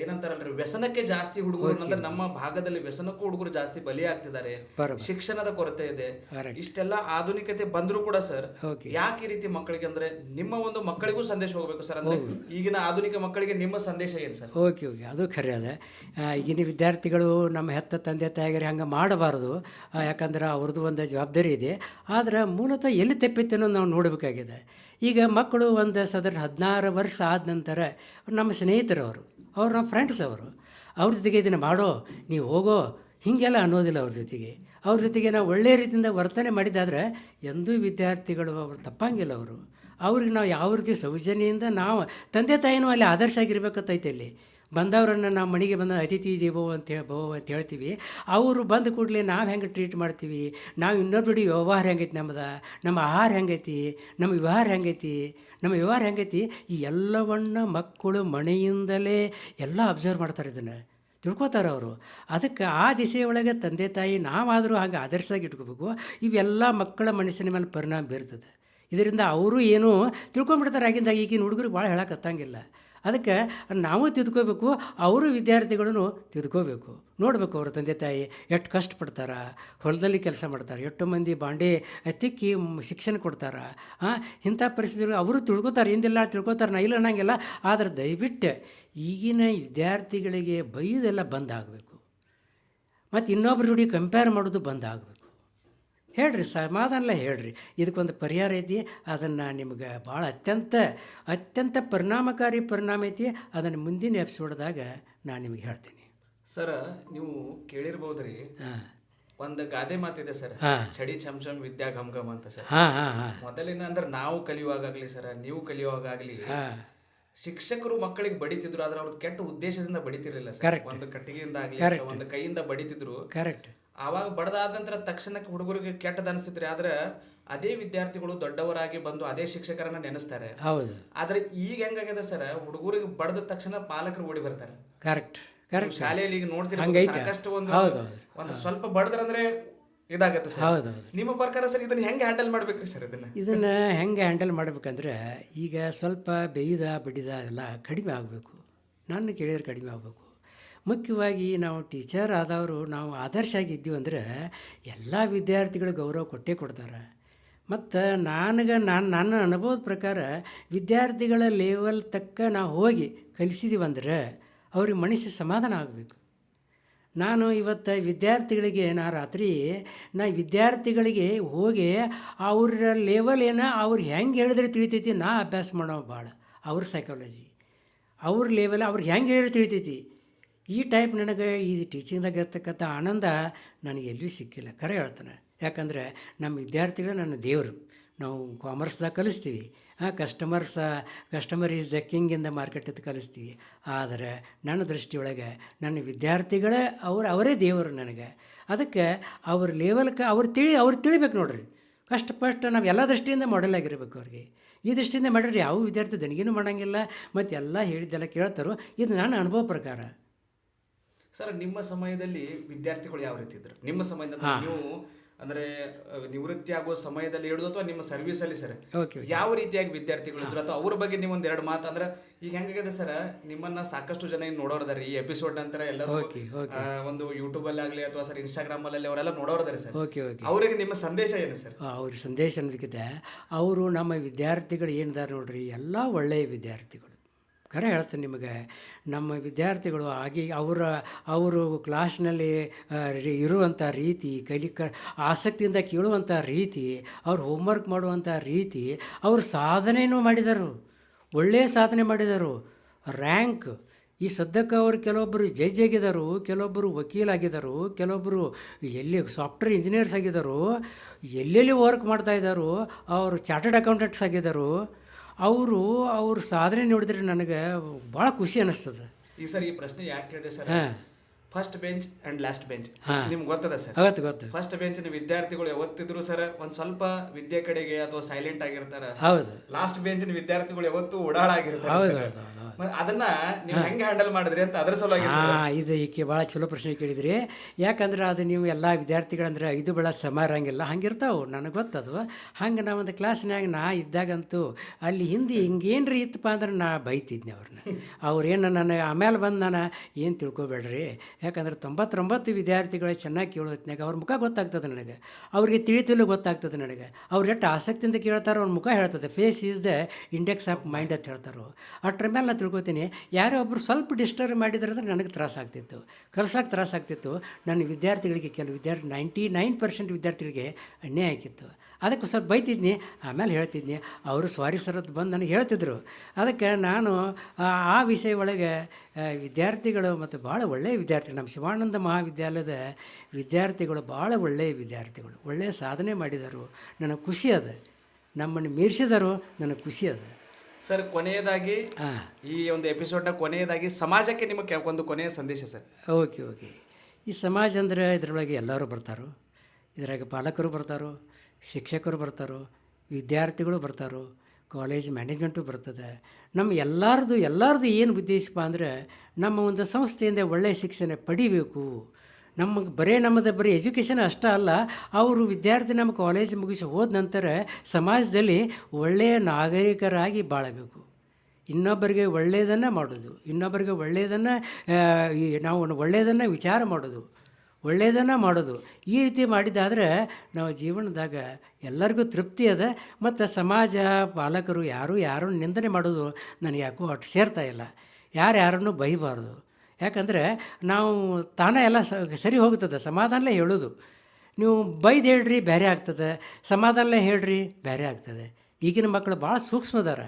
ಏನಂತಾರಲ್ರಿ, ವ್ಯಸನಕ್ಕೆ ಜಾಸ್ತಿ ಹುಡುಗರು, ಅಂದ್ರೆ ನಮ್ಮ ಭಾಗದಲ್ಲಿ ವ್ಯಸನಕ್ಕೂ ಹುಡುಗರು ಜಾಸ್ತಿ ಬಲಿ ಆಗ್ತಿದ್ದಾರೆ. ಬರೋಬ್ಬರ. ಶಿಕ್ಷಣದ ಕೊರತೆ ಇದೆ. Correct. ಇಷ್ಟೆಲ್ಲ ಆಧುನಿಕತೆ ಬಂದರೂ ಕೂಡ ಸರ್, ಓಕೆ ಯಾಕೆ ಈ ರೀತಿ ಮಕ್ಕಳಿಗೆ ಅಂದ್ರೆ ನಿಮ್ಮ ಒಂದು ಮಕ್ಕಳಿಗೂ ಸಂದೇಶ ಹೋಗ್ಬೇಕು ಸರ್. ಅಂದ್ರೆ ಈಗಿನ ಆಧುನಿಕ ಮಕ್ಕಳಿಗೆ ನಿಮ್ಮ ಸಂದೇಶ ಏನು ಸರ್? ಓಕೆ ಓಕೆ ಅದು ಖರೆ ಅದ. ಈಗಿನ ವಿದ್ಯಾರ್ಥಿಗಳು ನಮ್ಮ ಹೆತ್ತ ತಂದೆ ತಾಯಿಗರು ಹಂಗೆ ಮಾಡಬಾರ್ದು. ಯಾಕಂದ್ರೆ ಅವ್ರದ್ದು ಒಂದು ಜವಾಬ್ದಾರಿ ಇದೆ. ಆದ್ರೆ ಮೂಲತಃ ಎಲ್ಲಿ ತಪ್ಪಿತ್ತು ಅನ್ನೋದು ನಾವು ನೋಡಬೇಕಾಗಿದೆ. ಈಗ ಮಕ್ಕಳು ಒಂದು ಸಾಧಾರಣ 16 ವರ್ಷ ಆದ ನಂತರ ನಮ್ಮ ಸ್ನೇಹಿತರವರು, ಅವ್ರು ನಮ್ಮ ಫ್ರೆಂಡ್ಸ್, ಅವ್ರ ಜೊತೆಗೆ ಇದನ್ನು ಮಾಡೋ, ನೀವು ಹೋಗೋ, ಹೀಗೆಲ್ಲ ಅನ್ನೋದಿಲ್ಲ. ಅವ್ರ ಜೊತೆಗೆ ನಾವು ಒಳ್ಳೆಯ ರೀತಿಯಿಂದ ವರ್ತನೆ ಮಾಡಿದ್ದಾದ್ರೆ ಎಂದೂ ವಿದ್ಯಾರ್ಥಿಗಳು ಅವ್ರು ತಪ್ಪಂಗಿಲ್ಲ. ಅವ್ರಿಗೆ ನಾವು ಯಾವ ರೀತಿ ಸೌಜನ್ಯದಿಂದ ನಾವು ತಂದೆ ತಾಯಿನೂ ಅಲ್ಲಿ ಆದರ್ಶ ಆಗಿರ್ಬೇಕತ್ತೈತೆ. ಅಲ್ಲಿ ಬಂದವರನ್ನು ನಾವು ಮನೆಗೆ ಬಂದ ಅತಿಥಿ ದೇವೋ ಅಂತ ಹೇಳ್ತೀವಿ. ಅವರು ಬಂದ ಕೂಡಲೇ ನಾವು ಹೆಂಗೆ ಟ್ರೀಟ್ ಮಾಡ್ತೀವಿ, ನಾವು ಇನ್ನೊಬ್ಬರಿಗೆ ವ್ಯವಹಾರ ಹೆಂಗೈತಿ, ನಮ್ಮ ಆಹಾರ ಹೆಂಗೈತಿ, ನಮ್ಮ ವ್ಯವಹಾರ ಹೆಂಗೈತಿ, ಈ ಎಲ್ಲವನ್ನು ಮಕ್ಕಳು ಮನೆಯಿಂದಲೇ ಎಲ್ಲ ಅಬ್ಸರ್ವ್ ಮಾಡ್ತಾರೆ. ಇದನ್ನು ತಿಳ್ಕೊತಾರೆ ಅವರು. ಅದಕ್ಕೆ ಆ ದಿಸೆಯೊಳಗೆ ತಂದೆ ತಾಯಿ ನಾವಾದರೂ ಹಾಗೆ ಆದರ್ಶವಾಗಿ ಇಟ್ಕೋಬೇಕು. ಇವೆಲ್ಲ ಮಕ್ಕಳ ಮನಸ್ಸಿನ ಮೇಲೆ ಪರಿಣಾಮ ಬೀರ್ತದೆ. ಇದರಿಂದ ಅವರು ಏನೂ ತಿಳ್ಕೊಂಬಿಡ್ತಾರೆ. ಆಗಿಂದಾಗ ಈಗಿನ ಹುಡುಗರಿಗೆ ಭಾಳ ಹೇಳೋಕ್ಕತ್ತಂಗಿಲ್ಲ. ಅದಕ್ಕೆ ನಾವು ತಿದ್ಕೋಬೇಕು, ಅವರು ವಿದ್ಯಾರ್ಥಿಗಳನ್ನು ತಿದ್ಕೋಬೇಕು. ನೋಡಬೇಕು ಅವ್ರ ತಂದೆ ತಾಯಿ ಎಷ್ಟು ಕಷ್ಟಪಡ್ತಾರೆ, ಹೊಲದಲ್ಲಿ ಕೆಲಸ ಮಾಡ್ತಾರೆ, ಎಷ್ಟು ಮಂದಿ ಬಾಂಡೆ ತಿಕ್ಕಿ ಶಿಕ್ಷಣ ಕೊಡ್ತಾರೆ. ಇಂಥ ಪರಿಸ್ಥಿತಿಗಳು ಅವರು ತಿಳ್ಕೊತಾರೆ, ಹಿಂದೆಲ್ಲ ತಿಳ್ಕೊತಾರೆ, ನಾ ಇಲ್ಲ ಅನ್ನಂಗಿಲ್ಲ. ಆದರೆ ದಯವಿಟ್ಟು ಈಗಿನ ವಿದ್ಯಾರ್ಥಿಗಳಿಗೆ ಬೈಯೋದೆಲ್ಲ ಬಂದಾಗಬೇಕು. ಮತ್ತು ಇನ್ನೊಬ್ಬರ ಜೋಡಿ ಕಂಪೇರ್ ಮಾಡೋದು ಬಂದಾಗಬೇಕು. ಹೇಳ್ರಿ, ಸಮಾಧಾನ ಹೇಳ್ರಿ, ಇದಕ್ಕೊಂದು ಪರಿಹಾರ ಐತಿ. ಅದನ್ನು ನಿಮ್ಗೆ ಭಾಳ ಅತ್ಯಂತ ಪರಿಣಾಮ ಐತಿ. ಅದನ್ನು ಮುಂದಿನ ಎಪಿಸೋಡ್ದಾಗ ನಾನು ನಿಮಗೆ ಹೇಳ್ತೀನಿ. ಸರ್, ನೀವು ಕೇಳಿರ್ಬೋದ್ರಿ, ಒಂದು ಗಾದೆ ಮಾತಿದೆ ಸರ್, ಚಡಿ ಚಮ್ ಚಮ್ ವಿದ್ಯಾ ಘಮ್ ಘಮ್ ಅಂತ ಸರ್. ಮೊದಲಿನ ಅಂದ್ರೆ ನಾವು ಕಲಿಯುವಾಗಲಿ ಸರ್, ನೀವು ಕಲಿಯುವಾಗಲಿ ಶಿಕ್ಷಕರು ಮಕ್ಕಳಿಗೆ ಬಡಿತಿದ್ರು. ಆದ್ರೆ ಅವ್ರದ್ದು ಕೆಟ್ಟ ಉದ್ದೇಶದಿಂದ ಬಡಿತಿರ್ಲಿಲ್ಲ ಸರ್. ಒಂದು ಕಟ್ಟಿಗೆಯಿಂದ ಆಗಲಿ, ಒಂದು ಕೈಯಿಂದ ಬಡಿತಿದ್ರು. ಕರೆಕ್ಟ್. ಆವಾಗ ಬಡದಾದ ನಂತರ ತಕ್ಷಣಕ್ಕೆ ಹುಡುಗರಿಗೆ ಕೆಟ್ಟದ ಅನಿಸ್ತಿದ್ರಿ. ಆದ್ರೆ ಅದೇ ವಿದ್ಯಾರ್ಥಿಗಳು ದೊಡ್ಡವರಾಗಿ ಬಂದು ಅದೇ ಶಿಕ್ಷಕರನ್ನ ನೆನೆಸ್ತಾರೆ. ಹೌದು. ಆದ್ರೆ ಈಗ ಹೆಂಗಾಗಿದೆ ಸರ್, ಹುಡುಗರಿಗೆ ಬಡದ ತಕ್ಷಣ ಪಾಲಕರು ಓಡಿ ಬರ್ತಾರೆ. ಕರೆಕ್ಟ್. ಶಾಲೆಯಲ್ಲಿ ಈಗ ನೋಡ್ತೀರಿ, ಸಾಕಷ್ಟು ಒಂದು ಸ್ವಲ್ಪ ಬಡದ್ರಂದ್ರೆ ಇದಾಗತ್ತೆ ಸರ್. ಹೌದು. ನಿಮ್ಮ ಪ್ರಕಾರ ಸರ್ ಇದನ್ನ ಹೆಂಗೆ ಹ್ಯಾಂಡಲ್ ಮಾಡ್ಬೇಕ್ರಿ ಸರ್? ಇದನ್ನು ಹೆಂಗೆ ಹ್ಯಾಂಡಲ್ ಮಾಡ್ಬೇಕಂದ್ರೆ, ಈಗ ಸ್ವಲ್ಪ ಬೇಯ್ದ ಬಡಿದ ಎಲ್ಲ ಕಡಿಮೆ ಆಗಬೇಕು. ನಾನು ಕೇಳಿದ್ರೆ ಕಡಿಮೆ ಆಗಬೇಕು. ಮುಖ್ಯವಾಗಿ ನಾವು ಟೀಚರ್ ಆದವರು ನಾವು ಆದರ್ಶ ಆಗಿದ್ದೀವಿ ಅಂದರೆ ಎಲ್ಲ ವಿದ್ಯಾರ್ಥಿಗಳು ಗೌರವ ಕೊಟ್ಟೇ ಕೊಡ್ತಾರೆ. ಮತ್ತು ನನ್ನ ಅನುಭವದ ಪ್ರಕಾರ ವಿದ್ಯಾರ್ಥಿಗಳ ಲೆವೆಲ್ ತಕ್ಕ ನಾವು ಹೋಗಿ ಕಲಿಸಿದ್ದೀವಿ ಅಂದರೆ ಅವ್ರಿಗೆ ಮನಸ್ಸಿಗೆ ಸಮಾಧಾನ ಆಗಬೇಕು. ನಾನು ಇವತ್ತು ವಿದ್ಯಾರ್ಥಿಗಳಿಗೆ ವಿದ್ಯಾರ್ಥಿಗಳಿಗೆ ಹೋಗಿ ಅವ್ರ ಲೆವೆಲ್ ಏನೋ ಅವ್ರು ಹೆಂಗೆ ಹೇಳಿದ್ರೆ ತಿಳಿತೈತಿ. ನಾ ಅಭ್ಯಾಸ ಮಾಡೋ ಭಾಳ ಅವ್ರ ಸೈಕಾಲಜಿ, ಅವ್ರ ಲೆವೆಲ್ ಅವ್ರಿಗೆ ಹೆಂಗೆ ಹೇಳಿದ್ರೆ ತಿಳಿತೈತಿ. ಈ ಟೈಪ್ ನನಗೆ ಈ ಟೀಚಿಂಗ್ದಾಗ ಇರ್ತಕ್ಕಂಥ ಆನಂದ ನನಗೆ ಎಲ್ಲಿಯೂ ಸಿಕ್ಕಿಲ್ಲ, ಖರೆ ಹೇಳ್ತಾನೆ. ಯಾಕಂದರೆ ನಮ್ಮ ವಿದ್ಯಾರ್ಥಿಗಳು ನನ್ನ ದೇವರು. ನಾವು ಕಾಮರ್ಸ್ದಾಗ ಕಲಿಸ್ತೀವಿ, customer is the king in the market ಅಂತ ಕಲಿಸ್ತೀವಿ. ಆದರೆ ನನ್ನ ದೃಷ್ಟಿಯೊಳಗೆ ನನ್ನ ವಿದ್ಯಾರ್ಥಿಗಳೇ ಅವರೇ ದೇವರು ನನಗೆ. ಅದಕ್ಕೆ ಅವ್ರ ಲೆವೆಲ್ಗೆ ಅವ್ರು ತಿಳಿಬೇಕು ನೋಡ್ರಿ. ಫಸ್ಟ್ ನಾವು ಎಲ್ಲ ದೃಷ್ಟಿಯಿಂದ ಮಾಡೆಲ್ ಆಗಿರ್ಬೇಕು ಅವ್ರಿಗೆ. ಈ ದೃಷ್ಟಿಯಿಂದ ಮಾಡಿದ್ರೆ ಯಾವ ವಿದ್ಯಾರ್ಥಿ ದಣಿಗೆನೂ ಮಾಡೋಂಗಿಲ್ಲ, ಮತ್ತು ಎಲ್ಲ ಹೇಳಿದ್ದೆಲ್ಲ ಕೇಳ್ತಾರೋ. ಇದು ನನ್ನ ಅನುಭವ ಪ್ರಕಾರ. ಸರ್, ನಿಮ್ಮ ಸಮಯದಲ್ಲಿ ವಿದ್ಯಾರ್ಥಿಗಳು ಯಾವ ರೀತಿ ಇದ್ರು? ನಿಮ್ಮ ಸಮಯದಲ್ಲಿ ನೀವು ಅಂದ್ರೆ ನಿವೃತ್ತಿ ಆಗೋ ಸಮಯದಲ್ಲಿ ಹೇಳೋದು ಅಥವಾ ನಿಮ್ಮ ಸರ್ವಿಸ್ ಅಲ್ಲಿ ಸರ್ ಯಾವ ರೀತಿಯಾಗಿ ವಿದ್ಯಾರ್ಥಿಗಳು ಇದ್ರು, ಅಥವಾ ಅವ್ರ ಬಗ್ಗೆ ನೀವು ಒಂದೆರಡು ಮಾತು ಅಂದ್ರೆ ಈಗ ಹೆಂಗಾಗಿದೆ ಸರ್, ನಿಮ್ಮನ್ನ ಸಾಕಷ್ಟು ಜನ ನೋಡೋರ್ದಾರೆ ಈ ಎಪಿಸೋಡ್ ನಂತರ ಎಲ್ಲರೂ ಒಂದು ಯೂಟ್ಯೂಬ್ ಅಲ್ಲಿ ಆಗಲಿ ಅಥವಾ ಸರ್ ಇನ್ಸ್ಟಾಗ್ರಾಮ್ ಅಲ್ಲಿ ಅವರೆಲ್ಲ ನೋಡೋರ್ದಾರೆ ಸರ್. ಅವರಿಗೆ ನಿಮ್ಮ ಸಂದೇಶ ಏನು ಸರ್? ಅವ್ರ ಸಂದೇಶ ಅನ್ನೋದಕ್ಕಿಂತ ಅವರು ನಮ್ಮ ವಿದ್ಯಾರ್ಥಿಗಳು ಏನಿದ್ದಾರೆ ನೋಡ್ರಿ, ಎಲ್ಲ ಒಳ್ಳೆಯ ವಿದ್ಯಾರ್ಥಿಗಳು. ಖರೆ ಹೇಳ್ತೀನಿ ನಿಮಗೆ, ನಮ್ಮ ವಿದ್ಯಾರ್ಥಿಗಳು ಅವರು ಕ್ಲಾಸ್ನಲ್ಲಿ ಇರುವಂಥ ರೀತಿ, ಆಸಕ್ತಿಯಿಂದ ಕೇಳುವಂಥ ರೀತಿ, ಅವ್ರು ಹೋಮ್ವರ್ಕ್ ಮಾಡುವಂಥ ರೀತಿ, ಅವರು ಸಾಧನೆಯೂ ಮಾಡಿದರು, ಒಳ್ಳೆಯ ಸಾಧನೆ ಮಾಡಿದರು. ರ್ಯಾಂಕ್ ಈ ಸದ್ಯಕ್ಕೆ ಅವರು ಕೆಲವೊಬ್ಬರು ಜಡ್ಜ್ ಆಗಿದ್ದರು, ಕೆಲವೊಬ್ಬರು ವಕೀಲಾಗಿದ್ದರು, ಕೆಲವೊಬ್ಬರು ಸಾಫ್ಟ್ವೇರ್ ಇಂಜಿನಿಯರ್ಸ್ ಆಗಿದ್ದರು, ಎಲ್ಲೆಲ್ಲಿ ವರ್ಕ್ ಮಾಡ್ತಾಯಿದ್ದಾರೋ, ಅವರು ಚಾರ್ಟರ್ಡ್ ಅಕೌಂಟೆಂಟ್ಸ್ ಆಗಿದ್ದರು. ಅವ್ರ ಸಾಧನೆ ನೋಡಿದ್ರೆ ನನಗೆ ಭಾಳ ಖುಷಿ ಅನ್ನಿಸ್ತದೆ. ಈ ಸರ್ ಈ ಪ್ರಶ್ನೆ ಯಾಕೆ ಕೇಳಿದೆ sir, first bench and last bench ಹಾಂ. ನಿಮ್ಗೆ ಗೊತ್ತದ ಸರ್? ಗೊತ್ತು. ಫಸ್ಟ್ ಬೆಂಚಿನ ವಿದ್ಯಾರ್ಥಿಗಳು ಯಾವತ್ತಿದ್ರು ಸರ್ ಒಂದ್ ಸ್ವಲ್ಪ ವಿದ್ಯೆ ಕಡೆಗೆ ಅಥವಾ ಸೈಲೆಂಟ್ ಆಗಿರ್ತಾರ. ಹೌದು ಲಾಸ್ಟ್ ಬೆಂಚಿನ ವಿದ್ಯಾರ್ಥಿಗಳು ಯಾವತ್ತೂ ಓಡಾಳ ಆಗಿರ್ತಾರೆ ಹೌದು sir. ಹೌದು ಹೌದು. ಮತ್ತೆ ಅದನ್ನ ನೀವು ಹೆಂಗೆ ಹ್ಯಾಂಡಲ್ ಮಾಡಿದ್ರಿ ಅಂತ ಅದ್ರ ಸಲುವಾಗಿ sir. ಇದು ಈಕೆ ಭಾಳ ಚಲೋ ಪ್ರಶ್ನೆ ಕೇಳಿದ್ರಿ. ಯಾಕಂದ್ರೆ ಅದು ನೀವು ಎಲ್ಲ ವಿದ್ಯಾರ್ಥಿಗಳಂದ್ರೆ 5 ಬೆಳ ಸಮ ಇರಂಗಿಲ್ಲ, ಹಂಗಿರ್ತಾವೆ, ನನಗೆ ಗೊತ್ತದು. ಹಂಗೆ ನಾ ಒಂದು ಕ್ಲಾಸ್ನ್ಯಾಗ ನಾ ಇದ್ದಾಗಂತೂ ಅಲ್ಲಿ ಹಿಂದೆ ಹಿಂಗೇನ್ರಿ ಇತ್ತಪ್ಪ ಅಂದ್ರೆ ನಾ ಬೈತಿದ್ನಿ ಅವ್ರನ್ನ. ಅವ್ರೇನು ನನಗೆ ಆಮೇಲೆ ಬಂದು ನಾನು ಏನು ತಿಳ್ಕೊಬೇಡ್ರಿ, ಯಾಕಂದ್ರೆ 99 ವಿದ್ಯಾರ್ಥಿಗಳು ಚೆನ್ನಾಗಿ ಕೇಳೋತ್ನಾಗ ಅವ್ರ ಮುಖ ಗೊತ್ತಾಗ್ತದೆ ನನಗೆ, ಅವ್ರಿಗೆ ತಿಳಿತಿಲ್ಲ ಗೊತ್ತಾಗ್ತದೆ ನನಗೆ. ಅವ್ರು ಎಷ್ಟು ಆಸಕ್ತಿಯಿಂದ ಕೇಳ್ತಾರೋ ಅವ್ರ ಮುಖ ಹೇಳ್ತದೆ. Face is the index of mind ಅಂತ ಹೇಳ್ತಾರೋ. ಅಷ್ಟ್ರ ಮೇಲೆ ನಾನು ತಿಳ್ಕೊತೀನಿ. ಯಾರೋ ಒಬ್ಬರು ಸ್ವಲ್ಪ ಡಿಸ್ಟರ್ಬ್ ಮಾಡಿದ್ರೆ ಅಂದ್ರೆ ನನಗೆ ತ್ರಾಸಾಗ್ತಿತ್ತು, ಕಲ್ಸಕ್ಕೆ ತ್ರಾಸಾಗ್ತಿತ್ತು. ನನ್ನ ವಿದ್ಯಾರ್ಥಿಗಳಿಗೆ ಕೆಲವು 99% ವಿದ್ಯಾರ್ಥಿಗಳಿಗೆ ಅನ್ಯಾಯ ಆಗಿತ್ತು. ಅದಕ್ಕೆ ಸ್ವಲ್ಪ ಬೈತಿದ್ನಿ, ಆಮೇಲೆ ಹೇಳ್ತಿದ್ನಿ. ಅವರು ಸ್ವಾರಿ ಸರ್ ಅಂತ ಬಂದು ನನಗೆ ಹೇಳ್ತಿದ್ರು. ಅದಕ್ಕೆ ನಾನು ಆ ವಿಷಯ ಒಳಗೆ ವಿದ್ಯಾರ್ಥಿಗಳು ಮತ್ತು ಭಾಳ ಒಳ್ಳೆಯ ವಿದ್ಯಾರ್ಥಿಗಳು, ನಮ್ಮ ಶಿವಾನಂದ ಮಹಾವಿದ್ಯಾಲಯದ ವಿದ್ಯಾರ್ಥಿಗಳು ಭಾಳ ಒಳ್ಳೆಯ ವಿದ್ಯಾರ್ಥಿಗಳು, ಒಳ್ಳೆಯ ಸಾಧನೆ ಮಾಡಿದರು. ನನಗೆ ಖುಷಿ ಅದ, ನಮ್ಮನ್ನು ಮೀರಿಸಿದರು, ನನಗೆ ಖುಷಿ ಅದ. ಸರ್ ಕೊನೆಯದಾಗಿ ಹಾಂ, ಈ ಒಂದು ಎಪಿಸೋಡ್ನ ಕೊನೆಯದಾಗಿ ಸಮಾಜಕ್ಕೆ ನಿಮಗೆ ಒಂದು ಕೊನೆಯ ಸಂದೇಶ ಸರ್. ಓಕೆ. ಈ ಸಮಾಜ ಅಂದರೆ ಇದರೊಳಗೆ ಎಲ್ಲರೂ ಬರ್ತಾರೋ, ಇದ್ರಾಗ ಪಾಲಕರು ಬರ್ತಾರೋ, ಶಿಕ್ಷಕರು ಬರ್ತಾರೋ, ವಿದ್ಯಾರ್ಥಿಗಳು ಬರ್ತಾರೋ, ಕಾಲೇಜ್ ಮ್ಯಾನೇಜ್ಮೆಂಟು ಬರ್ತದೆ. ನಮ್ಮ ಎಲ್ಲರದು ಏನು ಉದ್ದೇಶಪ್ಪ ಅಂದರೆ ನಮ್ಮ ಒಂದು ಸಂಸ್ಥೆಯಿಂದ ಒಳ್ಳೆಯ ಶಿಕ್ಷಣ ಪಡಿಬೇಕು. ನಮ್ಮದು ಬರೀ ಎಜುಕೇಷನ್ ಅಷ್ಟೇ ಅಲ್ಲ, ಅವರು ವಿದ್ಯಾರ್ಥಿ ನಮ್ಮ ಕಾಲೇಜ್ ಮುಗಿಸಿ ಹೋದ ನಂತರ ಸಮಾಜದಲ್ಲಿ ಒಳ್ಳೆಯ ನಾಗರಿಕರಾಗಿ ಬಾಳಬೇಕು. ಇನ್ನೊಬ್ಬರಿಗೆ ಒಳ್ಳೆಯದನ್ನು ಮಾಡೋದು, ಇನ್ನೊಬ್ಬರಿಗೆ ಒಳ್ಳೆಯದನ್ನು ನಾವು ಒಳ್ಳೆಯದನ್ನು ವಿಚಾರ ಮಾಡೋದು, ಒಳ್ಳೆಯದನ್ನು ಮಾಡೋದು. ಈ ರೀತಿ ಮಾಡಿದ್ದಾದರೆ ನಾವು ಜೀವನದಾಗ ಎಲ್ಲರಿಗೂ ತೃಪ್ತಿ ಅದ. ಮತ್ತು ಸಮಾಜ ಪಾಲಕರು ಯಾರನ್ನು ನಿಂದನೆ ಮಾಡೋದು ನನಗೆ ಯಾಕೋ ಅಷ್ಟು ಸೇರ್ತಾ ಇಲ್ಲ. ಯಾರನ್ನು ಬೈಬಾರ್ದು. ಯಾಕಂದರೆ ನಾವು ತಾನೇ ಎಲ್ಲ ಸರಿ ಹೋಗ್ತದೆ. ಸಮಾಧಾನಲೇ ಹೇಳೋದು. ನೀವು ಬೈದು ಹೇಳ್ರಿ ಬೇರೆ ಆಗ್ತದೆ, ಸಮಾಧಾನಲೇ ಹೇಳ್ರಿ ಬೇರೆ ಆಗ್ತದೆ. ಈಗಿನ ಮಕ್ಕಳು ಭಾಳ ಸೂಕ್ಷ್ಮದಾರ.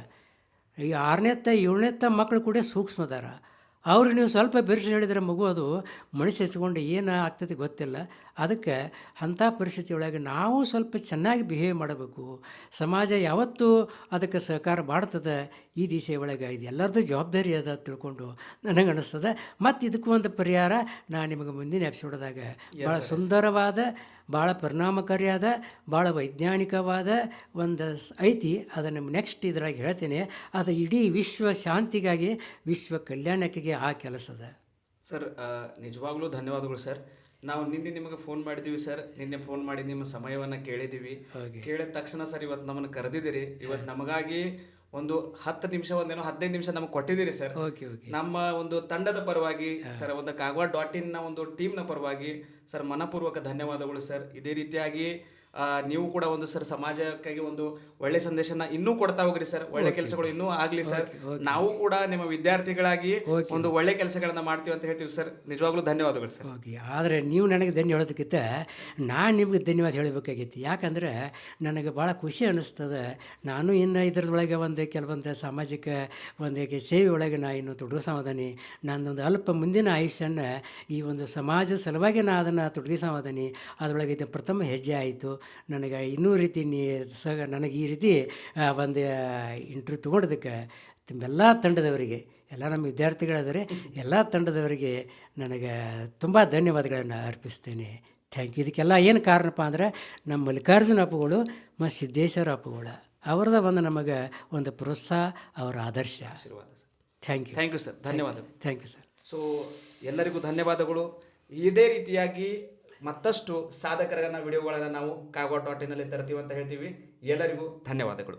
ಈ 6ನೇ 7ನೇ ಮಕ್ಕಳು ಕೂಡ ಸೂಕ್ಷ್ಮದಾರ. ಅವ್ರಿಗೆ ನೀವು ಸ್ವಲ್ಪ ಬಿರುಸು ಹೇಳಿದರೆ ಮಗು ಅದು ಮನಸ್ಸು ಹೆಚ್ಕೊಂಡು ಏನು ಆಗ್ತದೆ ಗೊತ್ತಿಲ್ಲ. ಅದಕ್ಕೆ ಅಂಥ ಪರಿಸ್ಥಿತಿ ಒಳಗೆ ನಾವು ಸ್ವಲ್ಪ ಚೆನ್ನಾಗಿ ಬಿಹೇವ್ ಮಾಡಬೇಕು. ಸಮಾಜ ಯಾವತ್ತೂ ಅದಕ್ಕೆ ಸಹಕಾರ ಮಾಡ್ತದೆ. ಈ ದಿಸೆ ಒಳಗೆ ಇದು ಎಲ್ಲರದ್ದು ಜವಾಬ್ದಾರಿ ಅದ ತಿಳ್ಕೊಂಡು ನನಗೆ ಅನ್ನಿಸ್ತದೆ. ಮತ್ತು ಇದಕ್ಕೂ ಒಂದು ಪರಿಹಾರ ನಾನು ನಿಮಗೆ ಮುಂದಿನ ಎಪಿಸೋಡ್ದಾಗ ಭಾಳ ಸುಂದರವಾದ, ಭಾಳ ಪರಿಣಾಮಕಾರಿಯಾದ, ಭಾಳ ವೈಜ್ಞಾನಿಕವಾದ ಒಂದು ಐತಿ. ಅದನ್ನು ನೆಕ್ಸ್ಟ್ ಇದ್ರಾಗ ಹೇಳ್ತೇನೆ. ಅದು ಇಡೀ ವಿಶ್ವ ಶಾಂತಿಗಾಗಿ, ವಿಶ್ವ ಕಲ್ಯಾಣಕ್ಕೆ ಆ ಕೆಲಸದ. ಸರ್ ನಿಜವಾಗ್ಲೂ ಧನ್ಯವಾದಗಳು ಸರ್. ನಾವು ನಿನ್ನೆ ನಿಮಗೆ ಫೋನ್ ಮಾಡಿದ್ದೀವಿ ಸರ್. ನಿನ್ನೆ ಫೋನ್ ಮಾಡಿ ನಿಮ್ಮ ಸಮಯವನ್ನು ಕೇಳಿದ್ದೀವಿ. ಕೇಳಿದ ತಕ್ಷಣ ಸರ್ ಇವತ್ತು ನಮ್ಮನ್ನು ಕರೆದಿದ್ದೀರಿ. ಇವತ್ತು ನಮಗಾಗಿ ಒಂದು 10 ನಿಮಿಷ, 15 ನಿಮಿಷ ನಮಗೆ ಕೊಟ್ಟಿದ್ದೀರಿ ಸರ್. ನಮ್ಮ ಒಂದು ತಂಡದ ಪರವಾಗಿ ಸರ್, ಒಂದು ಕಾಗವಾಡ.in ಒಂದು ಟೀಮ್ನ ಪರವಾಗಿ ಸರ್ ಮನಪೂರ್ವಕ ಧನ್ಯವಾದಗಳು ಸರ್. ಇದೇ ರೀತಿಯಾಗಿ ನೀವು ಕೂಡ ಒಂದು ಸರ್ ಸಮಾಜಕ್ಕಾಗಿ ಒಂದು ಒಳ್ಳೆ ಸಂದೇಶನ ಇನ್ನೂ ಕೊಡ್ತಾ ಹೋಗ್ರಿ ಸರ್. ಒಳ್ಳೆ ಕೆಲಸಗಳು ಇನ್ನೂ ಆಗಲಿ ಸರ್. ನಾವು ಕೂಡ ನಿಮ್ಮ ವಿದ್ಯಾರ್ಥಿಗಳಾಗಿ ಒಂದು ಒಳ್ಳೆ ಕೆಲಸಗಳನ್ನ ಮಾಡ್ತೀವಿ ಅಂತ ಹೇಳ್ತೀವಿ ಸರ್. ನಿಜವಾಗ್ಲೂ ಧನ್ಯವಾದಗಳು ಸರ್. ಆದರೆ ನೀವು ನನಗೆ ಧನ್ಯ ಹೇಳೋದಕ್ಕಿಂತ ನಾನು ನಿಮ್ಗೆ ಧನ್ಯವಾದ ಹೇಳಬೇಕಾಗೈತಿ. ಯಾಕಂದರೆ ನನಗೆ ಭಾಳ ಖುಷಿ ಅನ್ನಿಸ್ತದೆ. ನಾನು ಇನ್ನು ಇದರೊಳಗೆ ಒಂದು ಕೆಲವೊಂದು ಸಾಮಾಜಿಕ ಒಂದು ಸೇವೆ ಒಳಗೆ ನಾ ಇನ್ನು ತೊಡಗಿಸೋದನಿ. ನನ್ನೊಂದು ಅಲ್ಪ ಮುಂದಿನ ಆಯುಷ್ಯನ ಈ ಒಂದು ಸಮಾಜದ ಸಲುವಾಗಿ ನಾ ಅದನ್ನು ತೊಡಗಿಸೋದನಿ. ಅದರೊಳಗೆ ಇದು ಪ್ರಥಮ ಹೆಜ್ಜೆ ಆಯಿತು. ನನಗೆ ಇನ್ನೂ ರೀತಿ ನನಗೆ ಈ ರೀತಿ ಒಂದು ಇಂಟರ್ವ್ಯೂ ತೊಗೊಂಡೋದಕ್ಕೆ ಎಲ್ಲ ತಂಡದವರಿಗೆ, ಎಲ್ಲ ನಮ್ಮ ವಿದ್ಯಾರ್ಥಿಗಳಾದರೆ ಎಲ್ಲ ತಂಡದವರಿಗೆ ನನಗೆ ತುಂಬ ಧನ್ಯವಾದಗಳನ್ನು ಅರ್ಪಿಸ್ತೇನೆ. Thank you. ಇದಕ್ಕೆಲ್ಲ ಏನು ಕಾರಣಪ್ಪ ಅಂದರೆ ನಮ್ಮ ಮಲ್ಲಿಕಾರ್ಜುನ ಅಪ್ಪುಗಳು ಮತ್ತು ಸಿದ್ದೇಶ್ವರ ಅಪ್ಪುಗಳು ಅವರದ ಒಂದು ನಮಗೆ ಒಂದು ಪ್ರೋತ್ಸಾಹ, ಅವರ ಆದರ್ಶ, ಆಶೀರ್ವಾದ ಸರ್. Thank you sir. ಧನ್ಯವಾದಗಳು. Thank you sir. ಸೊ ಎಲ್ಲರಿಗೂ ಧನ್ಯವಾದಗಳು. ಇದೇ ರೀತಿಯಾಗಿ ಮತ್ತಷ್ಟು ಸಾಧಕರನ್ನ ವಿಡಿಯೋಗಳನ್ನು ನಾವು ಕಾಗವಾಡ.in ತರ್ತೀವಿ ಅಂತ ಹೇಳ್ತೀವಿ. ಎಲ್ಲರಿಗೂ ಧನ್ಯವಾದಗಳು.